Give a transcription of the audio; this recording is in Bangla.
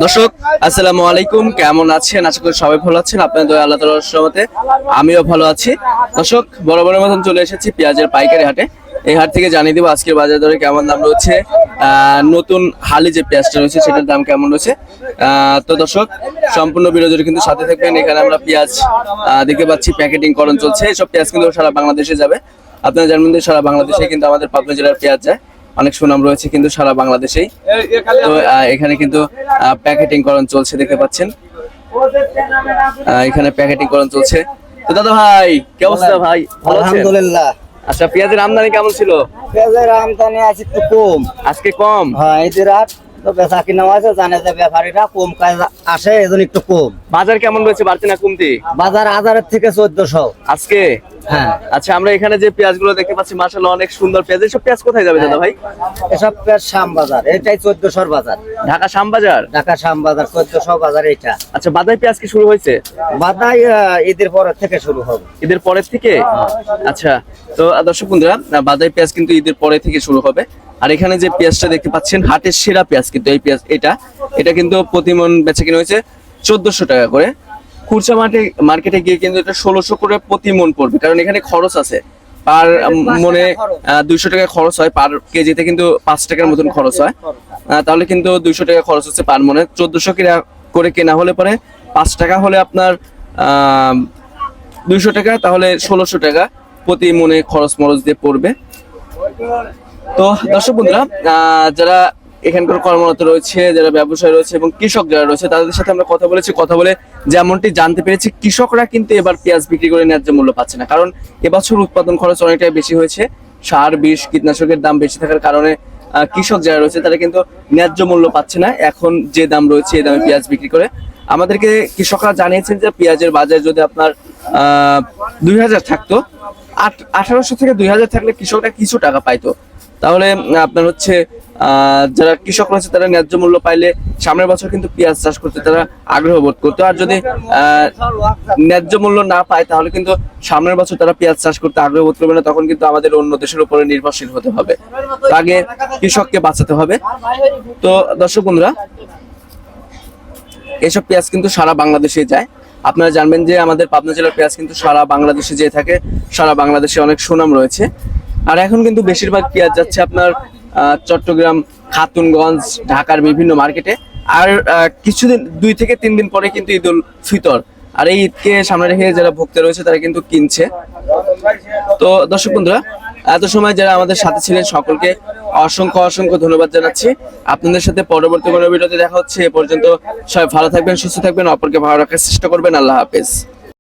দর্শক আসসালামু আলাইকুম, কেমন আছেন? আশা করি সবাই ভালো আছেন। আপনাদের দয়া আল্লাহ তাআলার রহমতে আমিও ভালো আছি। দর্শক, বরাবরের মতন চলে এসেছি পেঁয়াজের পাইকারি হাটে। এই হাট থেকে জানিয়ে দিব আজকের বাজার দরে কেমন দাম রয়েছে, নতুন হালি যে পেঁয়াজটা রয়েছে সেটার দাম কেমন রয়েছে। তো দর্শক, সম্পূর্ণ ভিডিও জুড়ে কিন্তু সাথে থাকবেন। এখানে আমরা পেঁয়াজ দেখতে পাচ্ছি, প্যাকেটিং করণ চলছে। এইসব পেঁয়াজ কিন্তু সারা বাংলাদেশে যাবে। আপনারা জানেন যে সারা বাংলাদেশে কিন্তু আমাদের পাবনা জেলার পেঁয়াজ যায়, অনেক সুনাম রয়েছে কিন্তু সারা বাংলাদেশেই। তো এখানে কিন্তু প্যাকেটিং করণ চলছে, দেখতে পাচ্ছেন এখানে প্যাকেটিং করণ চলছে। তো দাদা ভাই, কি অবস্থা ভাই? আলহামদুলিল্লাহ। আচ্ছা, পেঁয়াজের আমদানি কেমন ছিল? পেঁয়াজের আমদানি আছে একটু কম। আজকে কম? হ্যাঁ, এই যে রাত তো বেচা কিনা আছে, জানে যে ব্যাপারীরা কম কাজ আসে, এজন্য একটু কম। বাজার কেমন রয়েছে, বাড়তি না কমতি? বাজার 1000 থেকে 1400 আজকে। হ্যাঁ। আচ্ছা, আমরা এখানে যে পেঁয়াজগুলো দেখতে পাচ্ছি মাশাআল্লাহ অনেক সুন্দর পেঁয়াজ। এসব পেঁয়াজ কোথায় যাবে দাদা ভাই? এসব পেঁয়াজ শ্যামবাজার, এটাই 1400 বাজার। ঢাকা শ্যামবাজার? ঢাকা শ্যামবাজার 1400 বাজার এটা। আচ্ছা, বাদাই পেঁয়াজ কি শুরু হয়েছে? বাদাই ঈদের পরের থেকে শুরু হবে। ঈদের পরের থেকে? আচ্ছা, তো দর্শক বন্ধুরা, বাদাই পেঁয়াজ কিন্তু ঈদের পরে থেকে শুরু হবে। আর এখানে যে পেঁয়াজটা দেখতে পাচ্ছেন হাটের সেরা পেঁয়াজ কিন্তু এই পেঁয়াজ, এটা কিন্তু প্রতি মন বেচা কিনা হয়েছে 1400 টাকা করে। খুচরা মার্কেটে গিয়ে কিন্তু এটা 1600 করে প্রতি মন পড়বে, কারণ এখানে খরচ আছে। পার মনে 200 টাকা খরচ হয়, পার কেজিতে কিন্তু 5 টাকার মতন খরচ হয়। তাহলে কিন্তু 200 টাকা খরচ হচ্ছে পার মনে। 1400 করে কেনা হলে পরে 5 টাকা হলে আপনার 200 টাকা, তাহলে 1600 টাকা প্রতি মনে খরচ মরচ দিয়ে পড়বে। তো দর্শক বন্ধুরা, যারা এখানকার কর্মরত রয়েছে, যারা ব্যবসায়ী রয়েছে এবং কৃষক যারা রয়েছে, তাদের সাথে আমরা কথা বলে যেমনটি জানতে পেরেছি, কৃষকরা কিন্তু এবার পেঁয়াজ বিক্রি করে ন্যায্য মূল্য পাচ্ছে না। কারণ এবছর উৎপাদন খরচ অনেকটাই বেশি হয়েছে। সার, বিষ, কীটনাশকের দাম বেশি থাকার কারণে কৃষক যারা রয়েছে তারা কিন্তু ন্যায্য মূল্য পাচ্ছে না। এখন যে দাম রয়েছে এই দামে পেঁয়াজ বিক্রি করে। আমাদেরকে কৃষকরা জানিয়েছেন যে পেঁয়াজের বাজার যদি আপনার 2000 থাকতো, 1800 থেকে 2000 থাকলে কৃষকরা কিছু টাকা পাইতো। তাহলে আপনার হচ্ছে যারা কৃষক রয়েছে তারা ন্যায্য মূল্য পাইলে সামনের বছর কিন্তু পেঁয়াজ চাষ করতে তারা আগ্রহ বোধ করতো। আর যদি ন্যায্য মূল্য না পায় তাহলে কিন্তু সামনের বছর তারা পেঁয়াজ চাষ করতে আগ্রহ বোধ করবে না। তখন কিন্তু আমাদের অন্য দেশের উপরে নির্ভরশীল হতে হবে। আগে কৃষককে বাঁচাতে হবে। তো দর্শক বন্ধুরা, এসব পেঁয়াজ কিন্তু সারা বাংলাদেশে যায়। আপনারা জানবেন যে আমাদের পাবনা জেলার পেঁয়াজ কিন্তু সারা বাংলাদেশে যেয়ে থাকে, সারা বাংলাদেশে অনেক সুনাম রয়েছে। আর এখন কিন্তু বেশিরভাগ পেঁয়াজ যাচ্ছে আপনার চট্টগ্রাম, খাতুনগঞ্জ, ঢাকার বিভিন্ন মার্কেটে। আর কিছুদিন 2 থেকে 3 দিন পরে কিন্তু ঈদ উল ফিতর, আর এই ঈদকে সামনে রেখে যারা ভোক্তা রয়েছে তারা কিন্তু কিনছে। তো দর্শক বন্ধুরা, এত সময় যারা আমাদের সাথে ছিলেন সকলকে অসংখ্য ধন্যবাদ জানাচ্ছি। আপনাদের সাথে পরবর্তী কোনো ভিডিওতে দেখা হচ্ছে। এ পর্যন্ত সবাই ভালো থাকবেন, সুস্থ থাকবেন, অপরকে ভালো রাখার চেষ্টা করবেন। আল্লাহ হাফেজ।